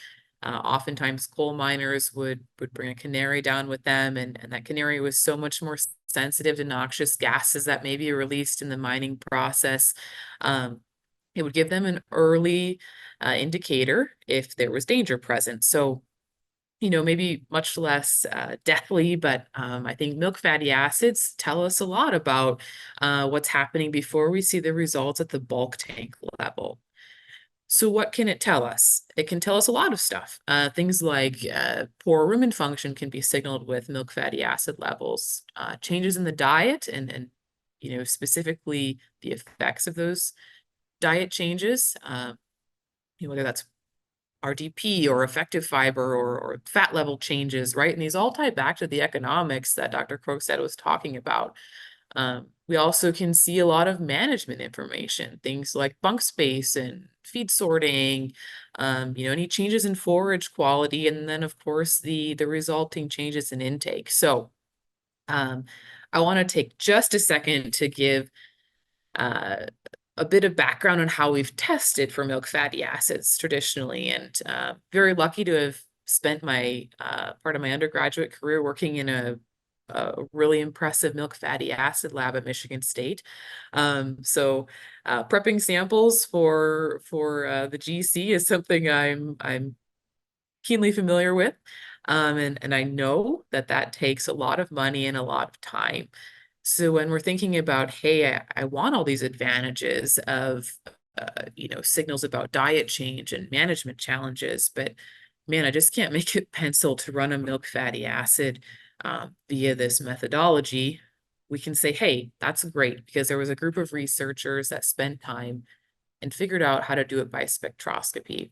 Speaker 3: Oftentimes coal miners would bring a canary down with them, and that canary was so much more sensitive to noxious gases that may be released in the mining process. It would give them an early indicator if there was danger present. So, maybe much less deathly, but I think milk fatty acids tell us a lot about what's happening before we see the results at the bulk tank level. So what can it tell us? It can tell us a lot of stuff. Things like poor rumen function can be signaled with milk fatty acid levels. Changes in the diet and specifically the effects of those diet changes, whether that's RDP or effective fiber or fat level changes, right? And these all tie back to the economics that Dr. Krogstad was talking about. We also can see a lot of management information, things like bunk space and feed sorting, any changes in forage quality, and then of course the resulting changes in intake. So I want to take just a second to give a bit of background on how we've tested for milk fatty acids traditionally, and very lucky to have spent my part of my undergraduate career working in a really impressive milk fatty acid lab at Michigan State. So prepping samples for the GC is something I'm keenly familiar with. And I know that takes a lot of money and a lot of time. So when we're thinking about, hey, I want all these advantages of, signals about diet change and management challenges, but man, I just can't make it pencil to run a milk fatty acid via this methodology. We can say, hey, that's great, because there was a group of researchers that spent time and figured out how to do it by spectroscopy.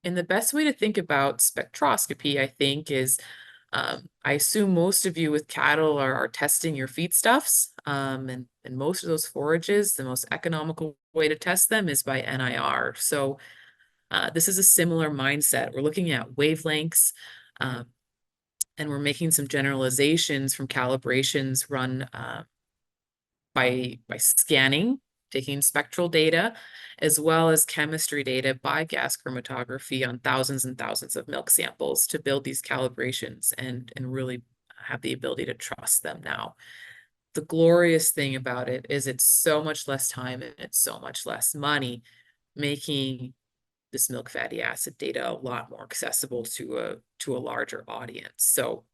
Speaker 3: And the best way to think about spectroscopy, I think, is I assume most of you with cattle are testing your feedstuffs, and most of those forages, the most economical way to test them is by NIR. So this is a similar mindset. We're looking at wavelengths, and we're making some generalizations from calibrations run by scanning, taking spectral data, as well as chemistry data by gas chromatography on thousands and thousands of milk samples to build these calibrations and really have the ability to trust them now. The glorious thing about it is it's so much less time and it's so much less money, making this milk fatty acid data a lot more accessible to a larger audience. So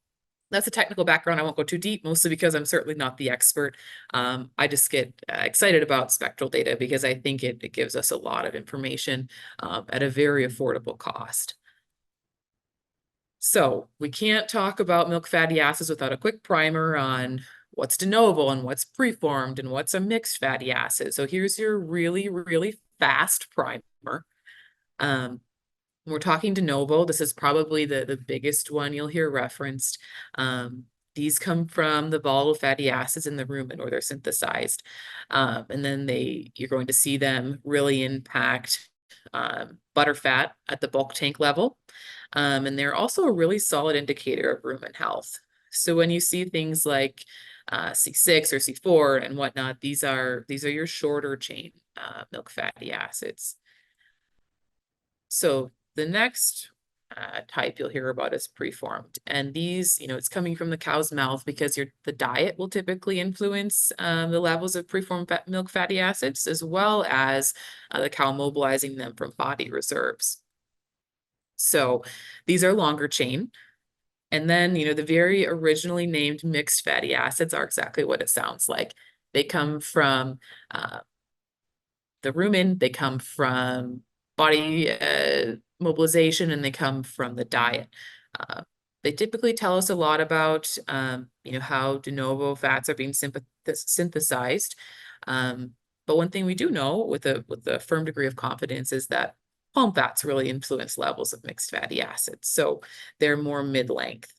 Speaker 3: that's a technical background. I won't go too deep, mostly because I'm certainly not the expert. I just get excited about spectral data because I think it gives us a lot of information at a very affordable cost. So we can't talk about milk fatty acids without a quick primer on what's de novo and what's preformed and what's a mixed fatty acid. So here's your really, really fast primer. We're talking de novo. This is probably the biggest one you'll hear referenced. These come from the volatile fatty acids in the rumen, or they're synthesized. And then you're going to see them really impact butterfat at the bulk tank level. And they're also a really solid indicator of rumen health. So when you see things like C6 or C4 and whatnot, these are your shorter chain milk fatty acids. So the next type you'll hear about is preformed. And these, it's coming from the cow's mouth because the diet will typically influence the levels of preformed milk fatty acids, as well as the cow mobilizing them from body reserves. So these are longer chain. And then, the very originally named mixed fatty acids are exactly what it sounds like. They come from the rumen, they come from body mobilization, and they come from the diet. They typically tell us a lot about, how de novo fats are being synthesized. But one thing we do know with a firm degree of confidence is that palm fats really influence levels of mixed fatty acids. So they're more mid-length.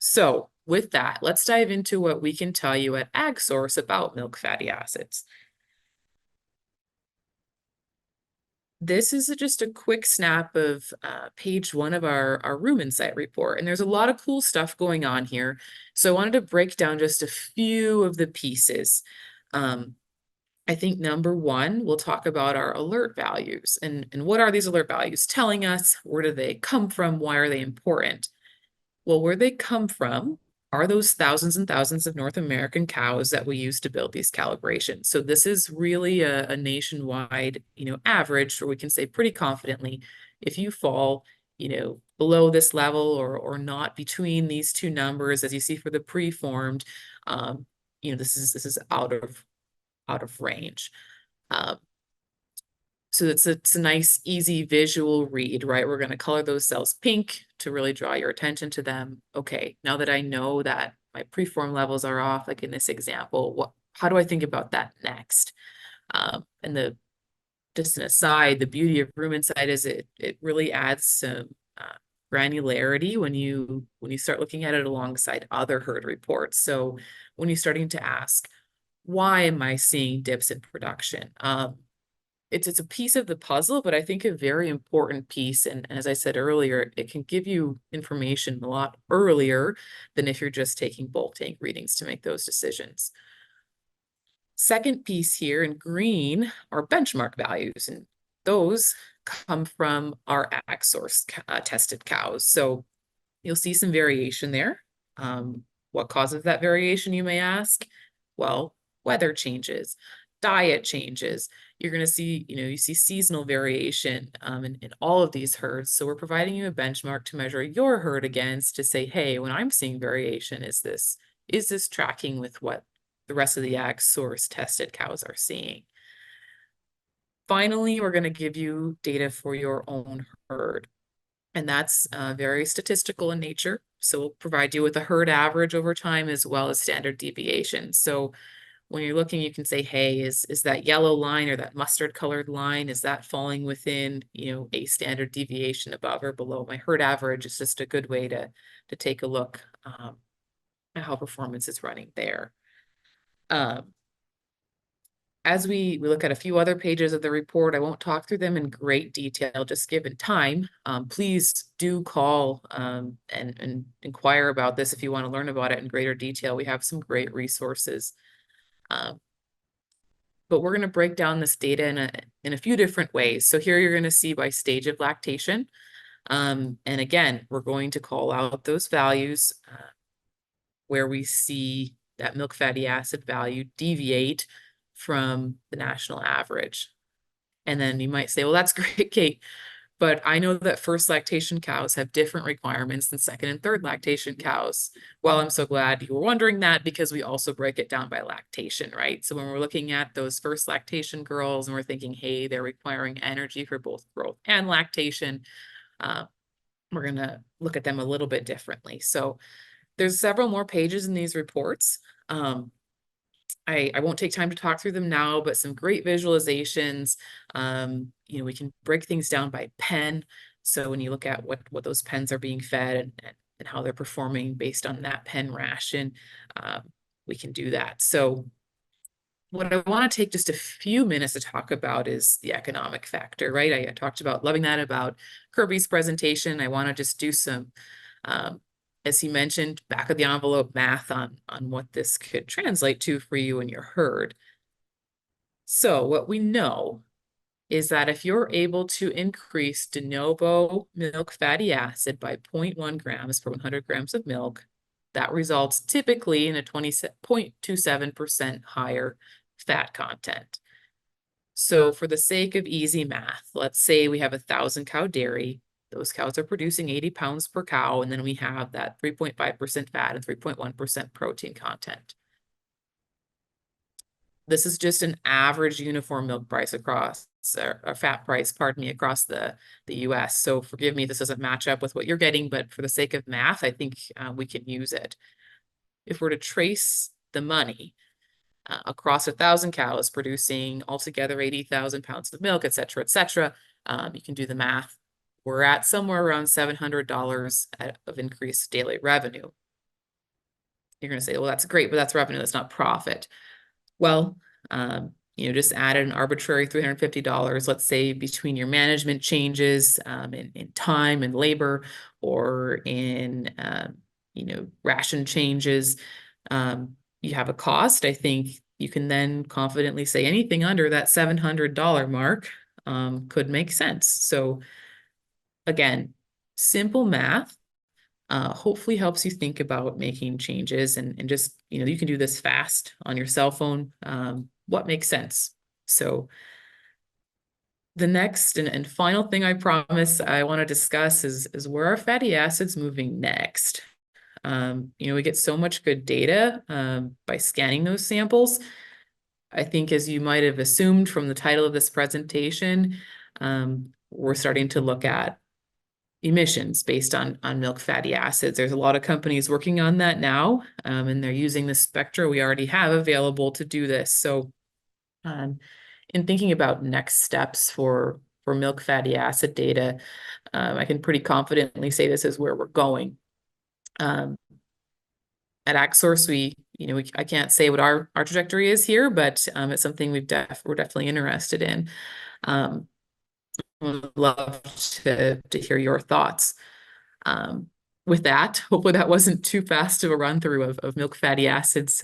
Speaker 3: So with that, let's dive into what we can tell you at AgSource about milk fatty acids. This is just a quick snap of page 1 of our rumen site report, and there's a lot of cool stuff going on here. So I wanted to break down just a few of the pieces. I think number one, we'll talk about our alert values and what are these alert values telling us? Where do they come from? Why are they important? Well, where they come from are those thousands and thousands of North American cows that we use to build these calibrations. So this is really a nationwide, average where we can say pretty confidently, if you fall, below this level or not between these two numbers, as you see for the preformed, this is out of range. So it's a nice, easy visual read, right? We're going to color those cells pink to really draw your attention to them. Okay, now that I know that my preform levels are off, like in this example, how do I think about that next? And just an aside, the beauty of Room Insight is it really adds some granularity when you start looking at it alongside other herd reports. So when you're starting to ask, why am I seeing dips in production? It's a piece of the puzzle, but I think a very important piece. And as I said earlier, it can give you information a lot earlier than if you're just taking bulk tank readings to make those decisions. Second piece here in green are benchmark values, and those come from our ag source tested cows. So you'll see some variation there. What causes that variation, you may ask? Well, weather changes, diet changes. You're going to see, you see seasonal variation in all of these herds. So we're providing you a benchmark to measure your herd against to say, hey, when I'm seeing variation, is this tracking with what the rest of the ag source tested cows are seeing? Finally, we're going to give you data for your own herd. And that's very statistical in nature. So we'll provide you with a herd average over time as well as standard deviation. So when you're looking, you can say, hey, is that yellow line or that mustard colored line, is that falling within, a standard deviation above or below my herd average? It's just a good way to take a look at how performance is running there. As we look at a few other pages of the report, I won't talk through them in great detail, just given time. Please do call and inquire about this if you want to learn about it in greater detail. We have some great resources. But we're going to break down this data in a few different ways. So here you're going to see by stage of lactation. And again, we're going to call out those values where we see that milk fatty acid value deviate from the national average. And then you might say, well, that's great, Kate, but I know that first lactation cows have different requirements than second and third lactation cows. Well, I'm so glad you were wondering that, because we also break it down by lactation, right? So when we're looking at those first lactation girls and we're thinking, hey, they're requiring energy for both growth and lactation, we're going to look at them a little bit differently. So there's several more pages in these reports. I won't take time to talk through them now, but some great visualizations. We can break things down by pen. So when you look at what those pens are being fed and how they're performing based on that pen ration, we can do that. So what I want to take just a few minutes to talk about is the economic factor, right? I talked about loving that about Kirby's presentation. I want to just do some as he mentioned, back of the envelope math on what this could translate to for you and your herd. So what we know is that if you're able to increase de novo milk fatty acid by 0.1 grams per 100 grams of milk, that results typically in a 20.27% higher fat content. So for the sake of easy math, let's say we have 1,000 cow dairy. Those cows are producing 80 pounds per cow, and then we have that 3.5% fat and 3.1% protein content. This is just an average uniform milk price across, or fat price, pardon me, across the US. So forgive me, this doesn't match up with what you're getting, but for the sake of math, I think we can use it. If we're to trace the money across 1,000 cows producing altogether 80,000 pounds of milk, et cetera, you can do the math. We're at somewhere around $700 of increased daily revenue. You're going to say, well, that's great, but that's revenue, that's not profit. Well, just add an arbitrary $350, let's say, between your management changes in time and labor, or in, ration changes. You have a cost. I think you can then confidently say anything under that $700 mark could make sense. So again, simple math hopefully helps you think about making changes and just, you can do this fast on your cell phone. What makes sense? So the next and final thing I promise I want to discuss is where are fatty acids moving next? We get so much good data by scanning those samples. I think as you might have assumed from the title of this presentation, we're starting to look at emissions based on milk fatty acids. There's a lot of companies working on that now, and they're using the spectra we already have available to do this. So in thinking about next steps for milk fatty acid data, I can pretty confidently say this is where we're going. At AgSource, I can't say what our trajectory is here, but it's something we're definitely interested in. Would love to hear your thoughts. With that, hopefully that wasn't too fast of a run through of milk fatty acids.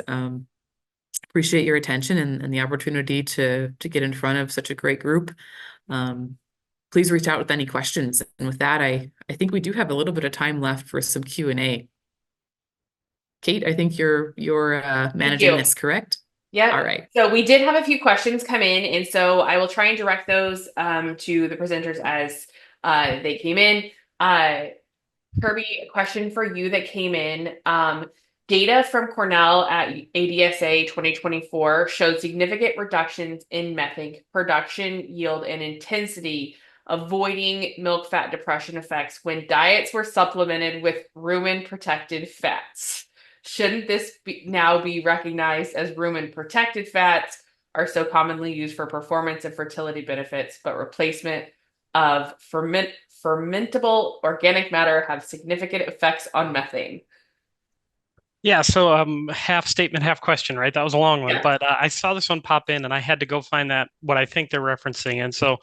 Speaker 3: Appreciate your attention and the opportunity to get in front of such a great group. Please reach out with any questions. And with that, I think we do have a little bit of time left for some Q&A. Kate, I think you're managing this, correct?
Speaker 1: Yeah.
Speaker 3: All right.
Speaker 1: So we did have a few questions come in, and so I will try and direct those to the presenters as they came in. Kirby, a question for you that came in. Data from Cornell at ADSA 2024 showed significant reductions in methane production, yield, and intensity, avoiding milk fat depression effects when diets were supplemented with rumen-protected fats. Shouldn't this now be recognized as rumen-protected fats are so commonly used for performance and fertility benefits, but replacement of fermentable organic matter have significant effects on methane?
Speaker 2: Yeah, so half statement, half question, right? That was a long one,
Speaker 1: Yeah.
Speaker 2: but I saw this one pop in and I had to go find what I think they're referencing. And so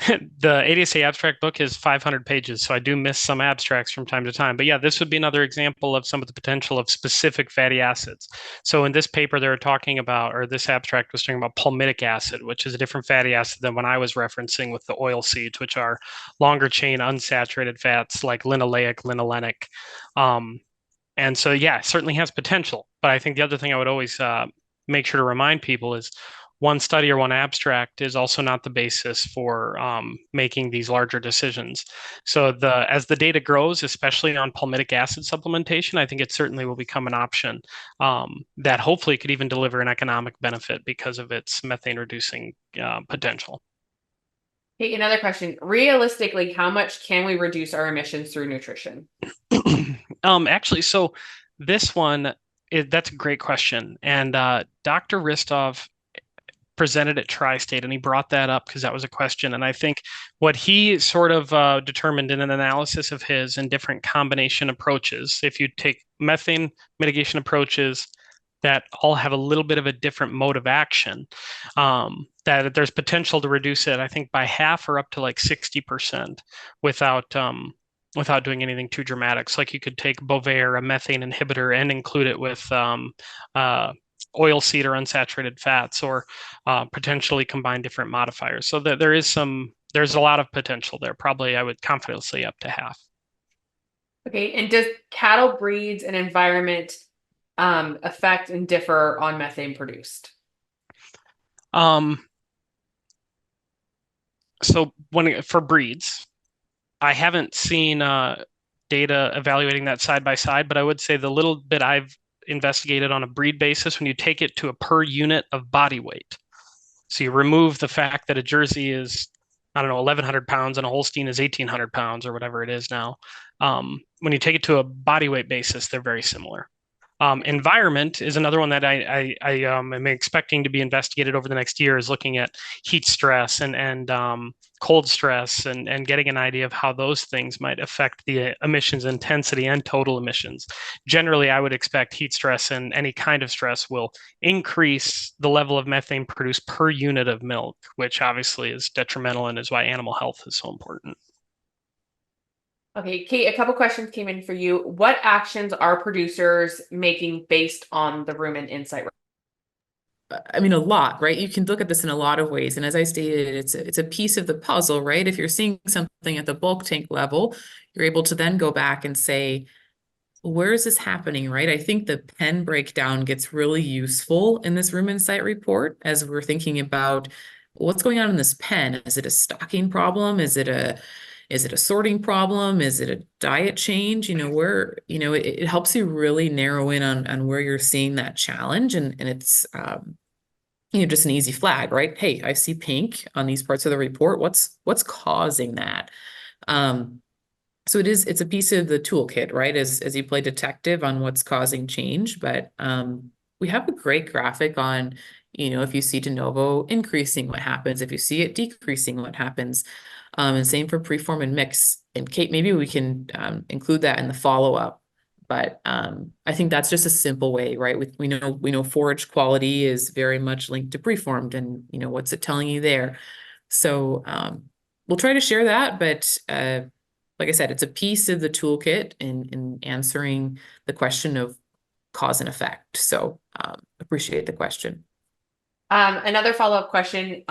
Speaker 2: the ADSA abstract book is 500 pages, so I do miss some abstracts from time to time. But yeah, this would be another example of some of the potential of specific fatty acids. So in this paper, they're talking about, or this abstract was talking about palmitic acid, which is a different fatty acid than what I was referencing with the oil seeds, which are longer chain unsaturated fats like linoleic, linolenic. And so, yeah, it certainly has potential. But I think the other thing I would always make sure to remind people is one study or one abstract is also not the basis for making these larger decisions. So as the data grows, especially on palmitic acid supplementation, I think it certainly will become an option that hopefully could even deliver an economic benefit because of its methane reducing potential.
Speaker 1: Hey, another question. Realistically, how much can we reduce our emissions through nutrition?
Speaker 2: Actually, so this one, that's a great question. And Dr. Ristov presented at Tri-State, and he brought that up because that was a question. And I think what he sort of determined in an analysis of his and different combination approaches, if you take methane mitigation approaches that all have a little bit of a different mode of action, that there's potential to reduce it, I think, by half or up to like 60% without doing anything too dramatic. So like you could take Bovaer, a methane inhibitor, and include it with oil seed or unsaturated fats, or potentially combine different modifiers. So that there's a lot of potential there. Probably I would confidently say up to half. Okay,
Speaker 1: and does cattle breeds and environment affect and differ on methane produced?
Speaker 2: So for breeds, I haven't seen data evaluating that side by side, but I would say the little bit I've investigated on a breed basis, when you take it to a per unit of body weight. So you remove the fact that a Jersey is, I don't know, 1,100 pounds and a Holstein is 1,800 pounds or whatever it is now. When you take it to a body weight basis, they're very similar. Environment is another one that I am expecting to be investigated over the next year, is looking at heat stress and cold stress and getting an idea of how those things might affect the emissions intensity and total emissions. Generally, I would expect heat stress and any kind of stress will increase the level of methane produced per unit of milk, which obviously is detrimental and is why animal health is so important.
Speaker 1: Okay, Kate, a couple questions came in for you. What actions are producers making based on the rumen insight?
Speaker 3: I mean, a lot, right? You can look at this in a lot of ways. And as I stated, it's a piece of the puzzle, right? If you're seeing something at the bulk tank level, you're able to then go back and say, where is this happening, right? I think the pen breakdown gets really useful in this room insight report as we're thinking about what's going on in this pen. Is it a stocking problem? Is it a sorting problem? Is it a diet change? Where, it helps you really narrow in on where you're seeing that challenge. And it's just an easy flag, right? Hey, I see pink on these parts of the report. What's causing that? So it's a piece of the toolkit, right? As you play detective on what's causing change. But we have a great graphic on, if you see de novo increasing, what happens? If you see it decreasing, what happens? And same for preform and mix. And Kate, maybe we can include that in the follow-up. But I think that's just a simple way, right? We know forage quality is very much linked to preformed, and what's it telling you there? So we'll try to share that, but like I said, it's a piece of the toolkit in answering the question of cause and effect. So appreciate the question.
Speaker 1: Another follow-up question.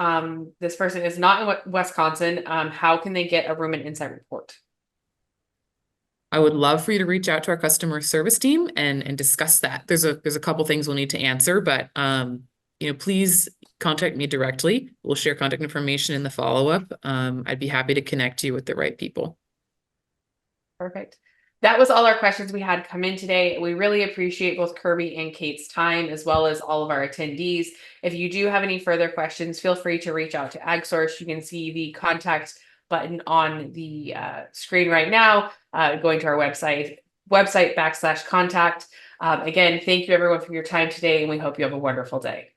Speaker 1: This person is not in Wisconsin. How can they get a Room and Insight report?
Speaker 3: I would love for you to reach out to our customer service team and discuss that. There's a couple things we'll need to answer, but please contact me directly. We'll share contact information in the follow-up. I'd be happy to connect you with the right people.
Speaker 1: Perfect. That was all our questions we had come in today. We really appreciate both Kirby and Kate's time, as well as all of our attendees. If you do have any further questions, feel free to reach out to AgSource. You can see the contact button on the screen right now, going to our website /contact. Again, thank you everyone for your time today, and we hope you have a wonderful day.